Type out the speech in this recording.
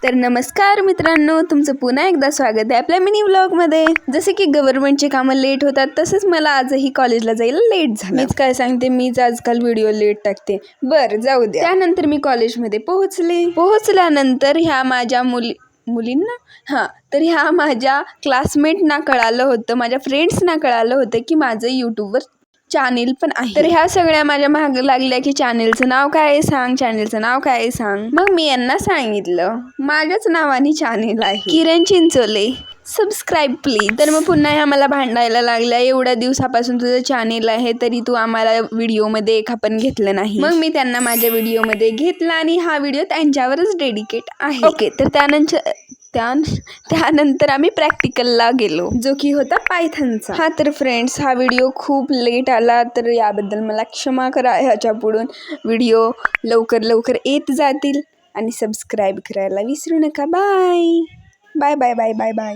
तर नमस्कार मित्रांनो, तुमचं पुन्हा एकदा स्वागत आहे आपल्या मिनी व्लॉगमध्ये। जसे की गव्हर्नमेंटची कामं लेट होतात, तसंच मला आजही कॉलेजला जायला लेट झालं। मीच काय सांगते, मीच आजकाल व्हिडिओ लेट टाकते। बरं, जाऊ द्या। त्यानंतर मी कॉलेजमध्ये पोहोचल्यानंतर ह्या माझ्या मुलींना तर ह्या माझ्या क्लासमेटना कळालं होतं, माझ्या फ्रेंड्सना कळालं होतं की माझं यूट्यूबवर चॅनेल पण आहे। तर ह्या सगळ्या माझ्या मागे लागल्या की चॅनेलचं नाव काय आहे सांग, चॅनेलचं नाव काय आहे सांग। मग मी यांना सांगितलं माझ्याच नावाने चॅनेल आहे, किरण चिंचोले, सबस्क्राईब प्लीज। तर मग पुन्हा ह्या मला भांडायला लागल्या, एवढ्या दिवसापासून तुझं चॅनेल आहे तरी तू आम्हाला व्हिडिओमध्ये एक पण घेतलं नाही। मग मी त्यांना माझ्या व्हिडिओमध्ये घेतला आणि हा व्हिडिओ त्यांच्यावरच डेडिकेट आहे। ओके, तर त्यानंतर आम्ही प्रॅक्टिकलला गेलो, जो की होता पायथनचा। तर फ्रेंड्स, हा व्हिडिओ खूप लेट आला, तर याबद्दल मला क्षमा करा। ह्याच्या पुढून व्हिडिओ लवकर येत जातील आणि सबस्क्राईब करायला विसरू नका। Bye bye bye bye bye bye.